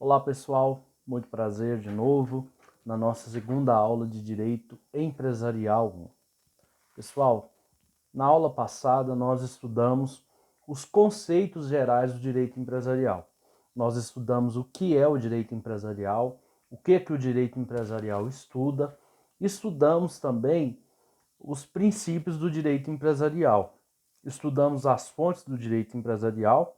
Olá pessoal, muito prazer de novo na nossa segunda aula de Direito Empresarial 1. Pessoal, na aula passada nós estudamos os conceitos gerais do direito empresarial. Nós estudamos o que é o direito empresarial, o que o direito empresarial estuda, estudamos também os princípios do direito empresarial, estudamos as fontes do direito empresarial,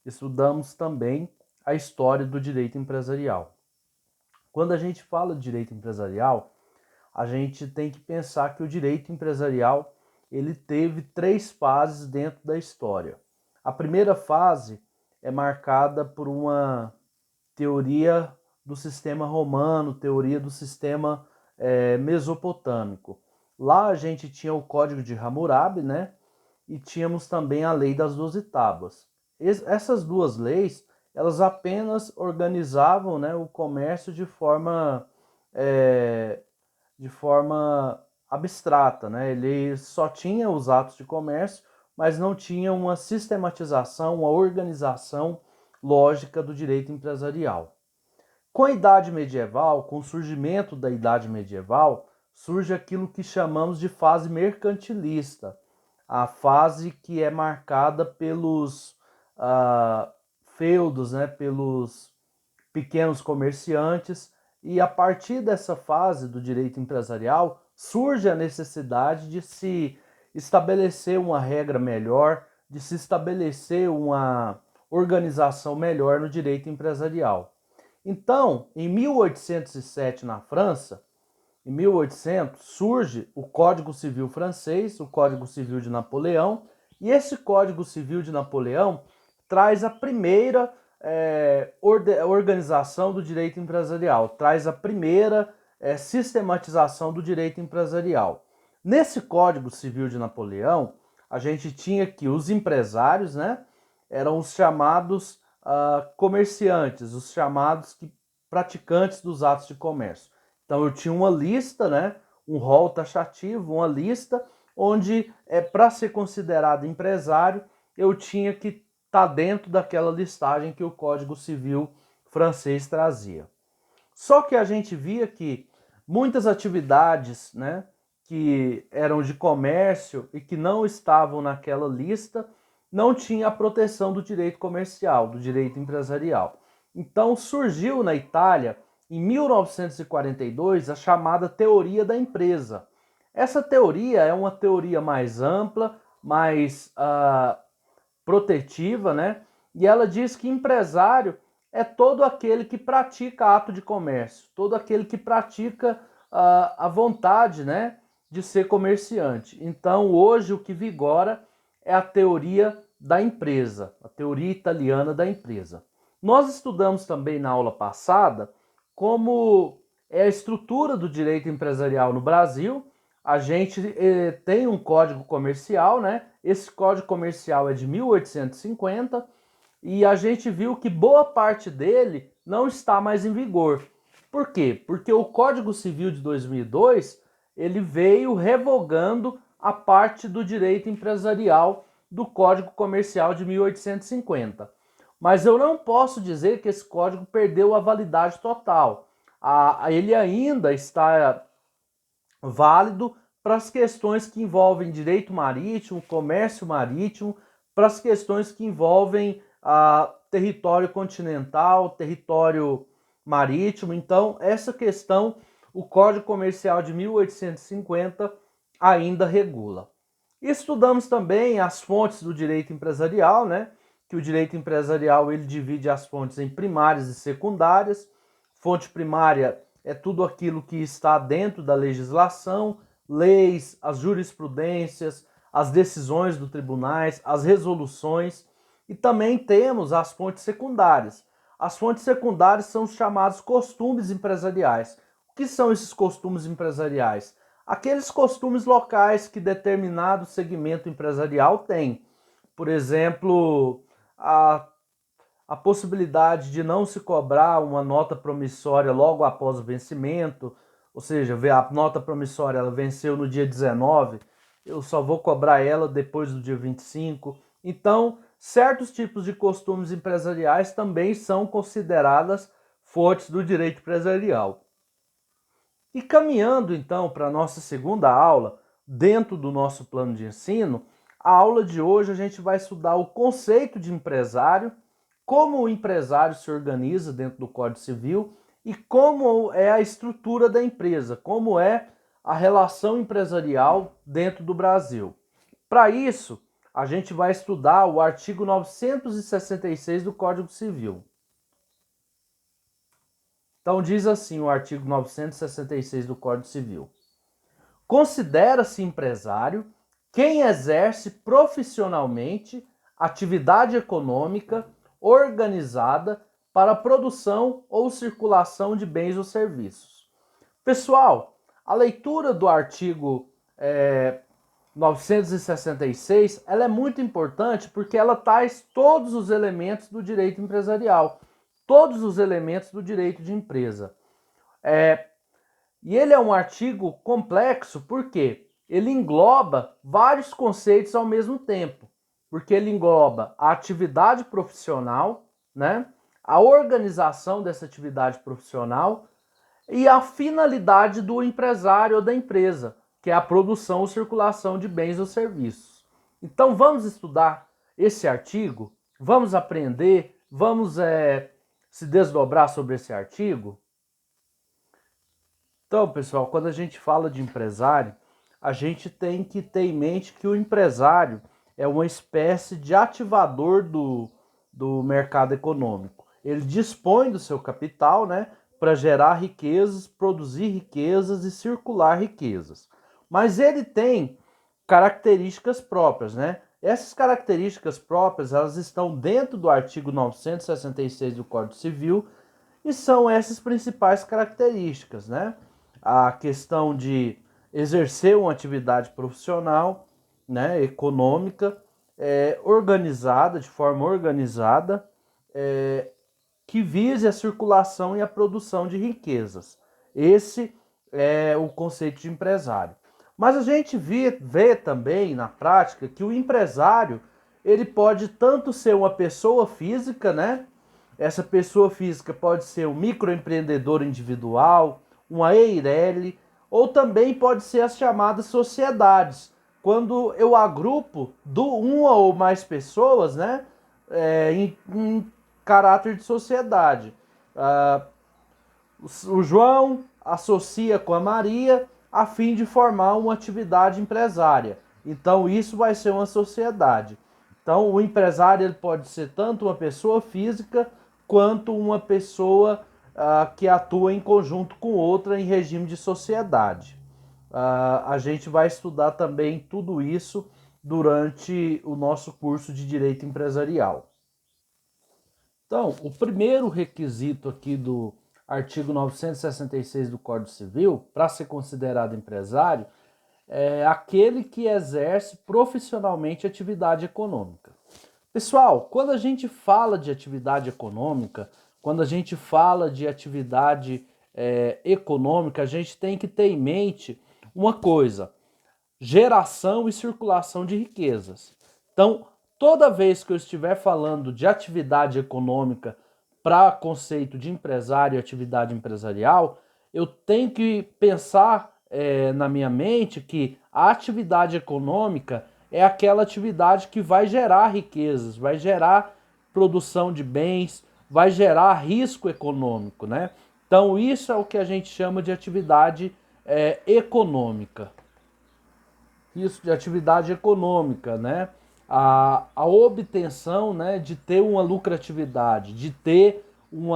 estudamos também a história do direito empresarial. Quando a gente fala de direito empresarial, a gente tem que pensar que o direito empresarial ele teve três fases dentro da história. A primeira fase é marcada por uma teoria do sistema romano, teoria do sistema mesopotâmico. Lá a gente tinha o Código de Hammurabi, né? E tínhamos também a Lei das 12 Tábuas. Essas duas leis, elas apenas organizavam, né, o comércio de forma abstrata, né? Ele só tinha os atos de comércio, mas não tinha uma sistematização, uma organização lógica do direito empresarial. Com a Idade Medieval, com o surgimento da Idade Medieval, surge aquilo que chamamos de fase mercantilista, a fase que é marcada pelos feudos, né, pelos pequenos comerciantes, e a partir dessa fase do direito empresarial surge a necessidade de se estabelecer uma regra melhor, de se estabelecer uma organização melhor no direito empresarial. Então, em 1807, na França, em 1800, surge o Código Civil francês, o Código Civil de Napoleão, e esse Código Civil de Napoleão traz a primeira organização do direito empresarial, traz a primeira sistematização do direito empresarial. Nesse Código Civil de Napoleão, a gente tinha que os empresários, né, eram os chamados comerciantes, os chamados praticantes dos atos de comércio. Então eu tinha uma lista, né, um rol taxativo, uma lista onde para ser considerado empresário eu tinha que estar dentro daquela listagem que o Código Civil francês trazia. Só que a gente via que muitas atividades, né, que eram de comércio e que não estavam naquela lista, não tinha a proteção do direito comercial, do direito empresarial. Então surgiu na Itália, em 1942, a chamada teoria da empresa. Essa teoria é uma teoria mais ampla, mais protetiva, né? E ela diz que empresário é todo aquele que pratica ato de comércio, todo aquele que pratica a vontade, né, de ser comerciante. Então, hoje o que vigora é a teoria da empresa, a teoria italiana da empresa. Nós estudamos também na aula passada como é a estrutura do direito empresarial no Brasil. A gente tem um código comercial, né? Esse código comercial é de 1850 e a gente viu que boa parte dele não está mais em vigor. Por quê? Porque o Código Civil de 2002 ele veio revogando a parte do direito empresarial do Código Comercial de 1850. Mas eu não posso dizer que esse código perdeu a validade total. Ele ainda está válido para as questões que envolvem direito marítimo, comércio marítimo, para as questões que envolvem território continental, território marítimo. Então, essa questão, o Código Comercial de 1850 ainda regula. Estudamos também as fontes do direito empresarial, né? Que o direito empresarial ele divide as fontes em primárias e secundárias. Fonte primária é tudo aquilo que está dentro da legislação, leis, as jurisprudências, as decisões dos tribunais, as resoluções. E também temos as fontes secundárias. As fontes secundárias são os chamados costumes empresariais. O que são esses costumes empresariais? Aqueles costumes locais que determinado segmento empresarial tem. Por exemplo, a possibilidade de não se cobrar uma nota promissória logo após o vencimento, ou seja, a nota promissória ela venceu no dia 19, eu só vou cobrar ela depois do dia 25. Então, certos tipos de costumes empresariais também são consideradas fontes do direito empresarial. E caminhando então para a nossa segunda aula, dentro do nosso plano de ensino, a aula de hoje a gente vai estudar o conceito de empresário, como o empresário se organiza dentro do Código Civil e como é a estrutura da empresa, como é a relação empresarial dentro do Brasil. Para isso, a gente vai estudar o artigo 966 do Código Civil. Então diz assim o artigo 966 do Código Civil. Considera-se empresário quem exerce profissionalmente atividade econômica organizada para a produção ou circulação de bens ou serviços. Pessoal, a leitura do artigo 966 ela é muito importante porque ela traz todos os elementos do direito empresarial, todos os elementos do direito de empresa. E ele é um artigo complexo porque ele engloba vários conceitos ao mesmo tempo, porque ele engloba a atividade profissional, né, a organização dessa atividade profissional e a finalidade do empresário ou da empresa, que é a produção ou circulação de bens ou serviços. Então vamos estudar esse artigo, vamos aprender, vamos se desdobrar sobre esse artigo. Então, pessoal, quando a gente fala de empresário, a gente tem que ter em mente que o empresário é uma espécie de ativador do mercado econômico. Ele dispõe do seu capital, né, para gerar riquezas, produzir riquezas e circular riquezas. Mas ele tem características próprias, né? Essas características próprias, elas estão dentro do artigo 966 do Código Civil e são essas principais características, né? A questão de exercer uma atividade profissional, né, econômica, organizada, de forma organizada, que vise a circulação e a produção de riquezas. Esse é o conceito de empresário. Mas a gente vê também na prática que o empresário ele pode tanto ser uma pessoa física, né? Essa pessoa física pode ser um microempreendedor individual, uma EIRELI, ou também pode ser as chamadas sociedades, quando eu agrupo uma ou mais pessoas, né, em caráter de sociedade. O João associa com a Maria a fim de formar uma atividade empresária. Então isso vai ser uma sociedade. Então o empresário ele pode ser tanto uma pessoa física quanto uma pessoa que atua em conjunto com outra em regime de sociedade. A gente vai estudar também tudo isso durante o nosso curso de Direito Empresarial. Então, o primeiro requisito aqui do artigo 966 do Código Civil, para ser considerado empresário, é aquele que exerce profissionalmente atividade econômica. Pessoal, quando a gente fala de atividade econômica, quando a gente fala de atividade econômica, a gente tem que ter em mente uma coisa: geração e circulação de riquezas. Então, toda vez que eu estiver falando de atividade econômica para conceito de empresário e atividade empresarial, eu tenho que pensar na minha mente que a atividade econômica é aquela atividade que vai gerar riquezas, vai gerar produção de bens, vai gerar risco econômico, né? Então isso é o que a gente chama de atividade econômica. Isso de atividade econômica, né? A obtenção, né, de ter uma lucratividade, de ter um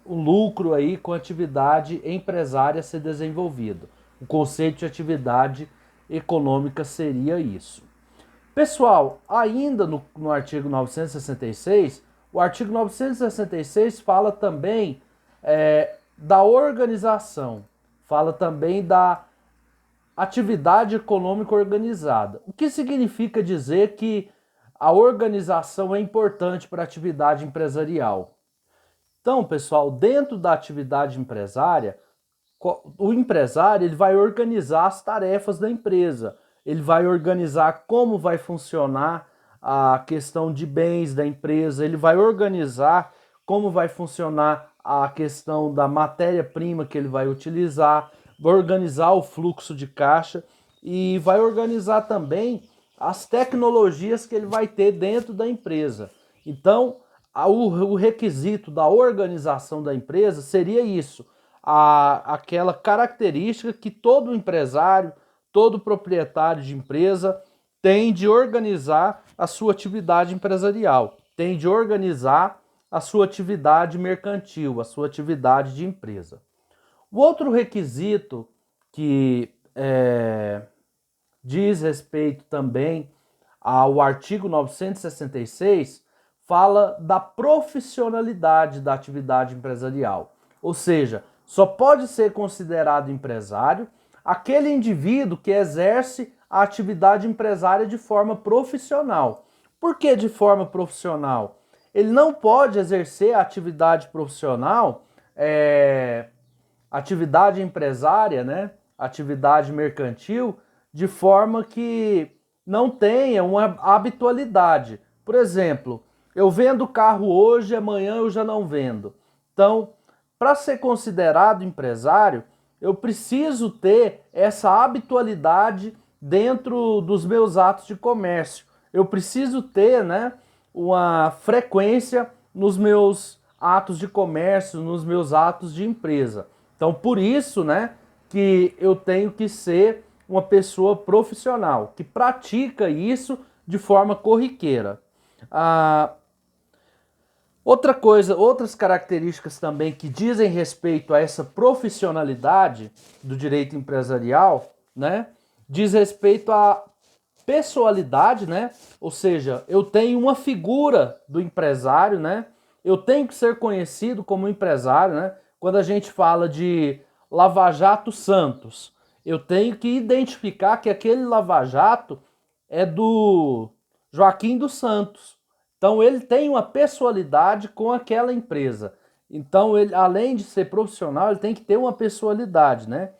lucro aí com atividade empresária a ser desenvolvido. O conceito de atividade econômica seria isso. Pessoal, ainda no artigo 966, o artigo 966 fala também da organização, fala também da atividade econômica organizada. O que significa dizer que a organização é importante para a atividade empresarial? Então, pessoal, dentro da atividade empresária, o empresário ele vai organizar as tarefas da empresa, ele vai organizar como vai funcionar a questão de bens da empresa, ele vai organizar como vai funcionar a questão da matéria-prima que ele vai utilizar, vai organizar o fluxo de caixa e vai organizar também as tecnologias que ele vai ter dentro da empresa. Então, o requisito da organização da empresa seria isso, aquela característica que todo empresário, todo proprietário de empresa tem de organizar a sua atividade empresarial, tem de organizar a sua atividade mercantil, a sua atividade de empresa. O outro requisito que diz respeito também ao artigo 966 fala da profissionalidade da atividade empresarial. Ou seja, só pode ser considerado empresário aquele indivíduo que exerce a atividade empresária de forma profissional. Por que de forma profissional? Ele não pode exercer a atividade profissional, atividade empresária, né? Atividade mercantil, de forma que não tenha uma habitualidade. Por exemplo, eu vendo carro hoje, amanhã eu já não vendo. Então, para ser considerado empresário, eu preciso ter essa habitualidade dentro dos meus atos de comércio. Eu preciso ter, né, uma frequência nos meus atos de comércio, nos meus atos de empresa. Então, por isso, né, que eu tenho que ser uma pessoa profissional, que pratica isso de forma corriqueira. Outra coisa, outras características também que dizem respeito a essa profissionalidade do direito empresarial, né, diz respeito à pessoalidade, né? Ou seja, eu tenho uma figura do empresário, né? Eu tenho que ser conhecido como empresário, né? Quando a gente fala de Lava Jato Santos, eu tenho que identificar que aquele Lava Jato é do Joaquim dos Santos. Então ele tem uma pessoalidade com aquela empresa. Então ele, além de ser profissional, ele tem que ter uma pessoalidade, né?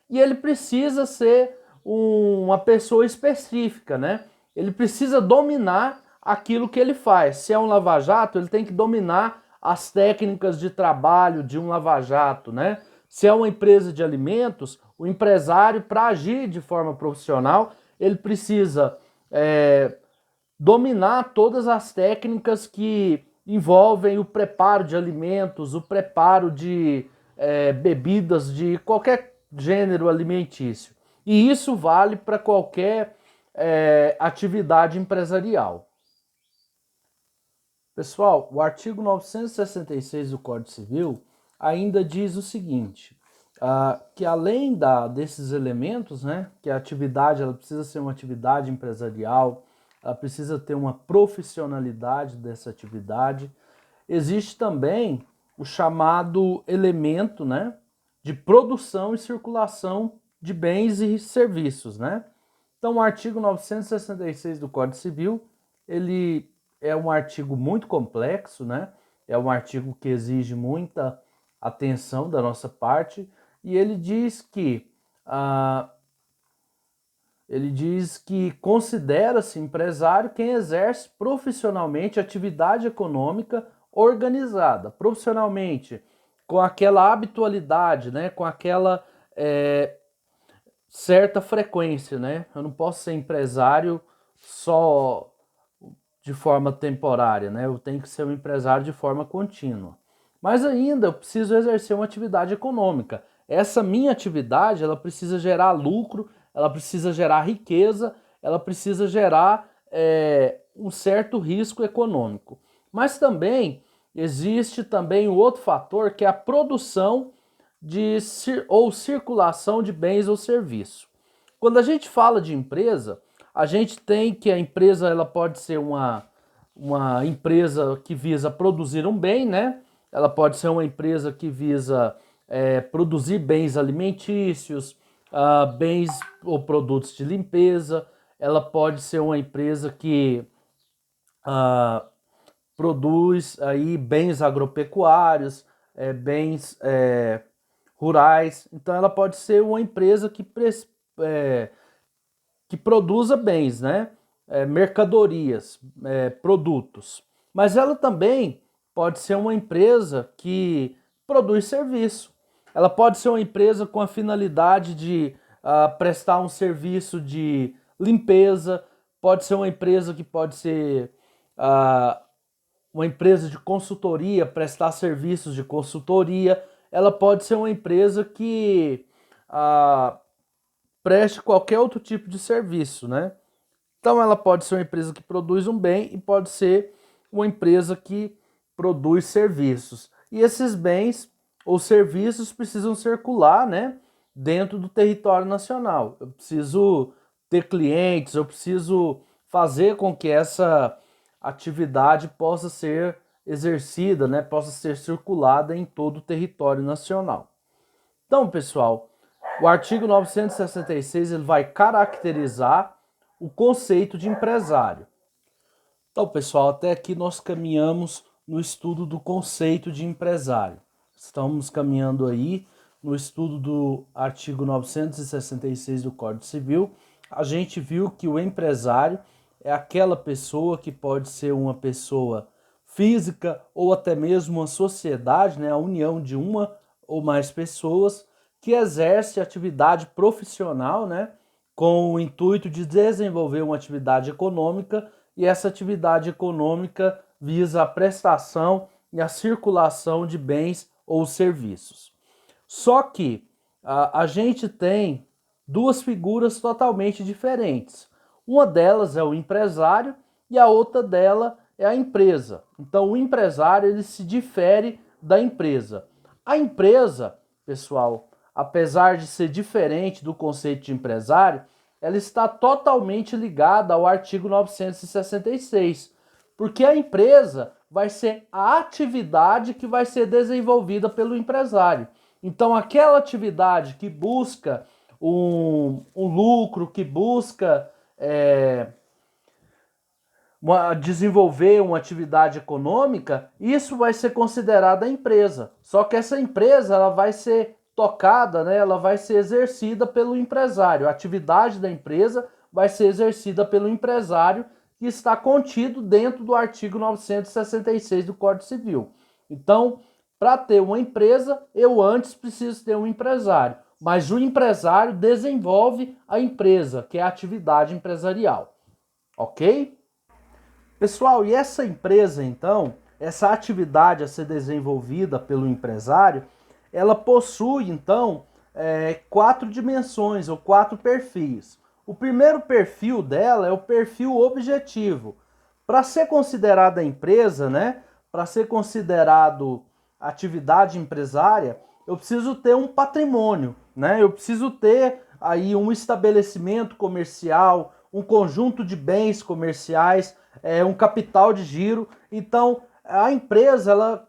E ele precisa ser uma pessoa específica, né? Ele precisa dominar aquilo que ele faz. Se é um lava-jato, ele tem que dominar as técnicas de trabalho de um lava-jato, né? Se é uma empresa de alimentos, o empresário, para agir de forma profissional, ele precisa dominar todas as técnicas que envolvem o preparo de alimentos, o preparo de bebidas de qualquer gênero alimentício. E isso vale para qualquer atividade empresarial. Pessoal, o artigo 966 do Código Civil ainda diz o seguinte, que além desses elementos, né, que a atividade ela precisa ser uma atividade empresarial, ela precisa ter uma profissionalidade dessa atividade, existe também o chamado elemento, né, de produção e circulação de bens e serviços, né? Então, o artigo 966 do Código Civil, ele é um artigo muito complexo, né? É um artigo que exige muita atenção da nossa parte e ele diz que considera-se empresário quem exerce profissionalmente atividade econômica organizada, profissionalmente, com aquela habitualidade, né? Com aquela certa frequência, né? Eu não posso ser empresário só de forma temporária, né? Eu tenho que ser um empresário de forma contínua. Mas ainda eu preciso exercer uma atividade econômica. Essa minha atividade, ela precisa gerar lucro, ela precisa gerar riqueza, ela precisa gerar um certo risco econômico. Mas também existe também o outro fator que é a produção ou circulação de bens ou serviços. Quando a gente fala de empresa, a gente tem que a empresa ela pode ser uma empresa que visa produzir um bem, né? Ela pode ser uma empresa que visa produzir bens alimentícios, bens ou produtos de limpeza. Ela pode ser uma empresa que produz aí bens agropecuários, bens rurais. Então ela pode ser uma empresa que produza bens, né? Mercadorias, produtos. Mas ela também pode ser uma empresa que produz serviço. Ela pode ser uma empresa com a finalidade de prestar um serviço de limpeza, pode ser uma empresa que pode ser uma empresa de consultoria, prestar serviços de consultoria, ela pode ser uma empresa que preste qualquer outro tipo de serviço, né? Então ela pode ser uma empresa que produz um bem e pode ser uma empresa que produz serviços. E esses bens ou serviços precisam circular, né, dentro do território nacional. Eu preciso ter clientes, eu preciso fazer com que essa atividade possa ser exercida, né, possa ser circulada em todo o território nacional. Então, pessoal, o artigo 966 ele vai caracterizar o conceito de empresário. Então, pessoal, até aqui nós caminhamos no estudo do conceito de empresário. Estamos caminhando aí no estudo do artigo 966 do Código Civil. A gente viu que o empresário é aquela pessoa que pode ser uma pessoa física ou até mesmo uma sociedade, né, a união de uma ou mais pessoas que exerce atividade profissional, né, com o intuito de desenvolver uma atividade econômica, e essa atividade econômica visa a prestação e a circulação de bens ou serviços. Só que a gente tem duas figuras totalmente diferentes. Uma delas é o empresário e a outra dela é a empresa. Então o empresário ele se difere da empresa. A empresa, pessoal, apesar de ser diferente do conceito de empresário, ela está totalmente ligada ao artigo 966, porque a empresa vai ser a atividade que vai ser desenvolvida pelo empresário. Então, aquela atividade que busca um lucro, que busca desenvolver uma atividade econômica, isso vai ser considerada a empresa. Só que essa empresa ela vai ser tocada, né, ela vai ser exercida pelo empresário. A atividade da empresa vai ser exercida pelo empresário, que está contido dentro do artigo 966 do Código Civil. Então, para ter uma empresa, eu antes preciso ter um empresário. Mas o empresário desenvolve a empresa, que é a atividade empresarial. Ok? Pessoal, e essa empresa, então, essa atividade a ser desenvolvida pelo empresário, ela possui, então, 4 dimensões ou 4 perfis. O primeiro perfil dela é o perfil objetivo. Para ser considerada empresa, né, para ser considerado atividade empresária, eu preciso ter um patrimônio, né? Eu preciso ter aí um estabelecimento comercial, um conjunto de bens comerciais, um capital de giro. Então, a empresa, ela,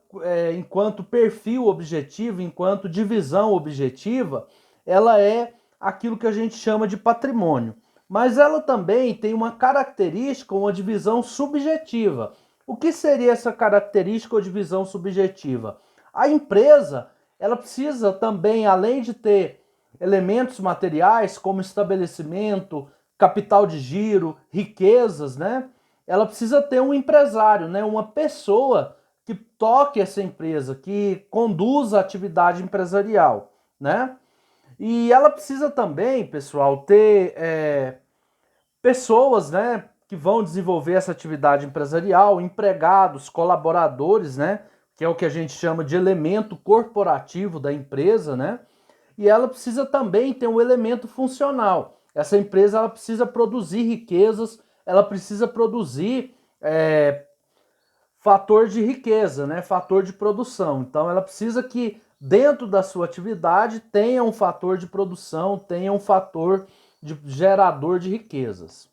enquanto perfil objetivo, enquanto divisão objetiva, ela é aquilo que a gente chama de patrimônio. Mas ela também tem uma característica, uma divisão subjetiva. O que seria essa característica ou divisão subjetiva? A empresa, ela precisa também, além de ter elementos materiais como estabelecimento, capital de giro, riquezas, né? Ela precisa ter um empresário, né? Uma pessoa que toque essa empresa, que conduza a atividade empresarial, né? E ela precisa também, pessoal, ter pessoas, né, que vão desenvolver essa atividade empresarial, empregados, colaboradores, né, que é o que a gente chama de elemento corporativo da empresa, né? E ela precisa também ter um elemento funcional. Essa empresa ela precisa produzir riquezas, ela precisa produzir fator de riqueza, né? Fator de produção. Então ela precisa que dentro da sua atividade tenha um fator de produção, tenha um fator de gerador de riquezas.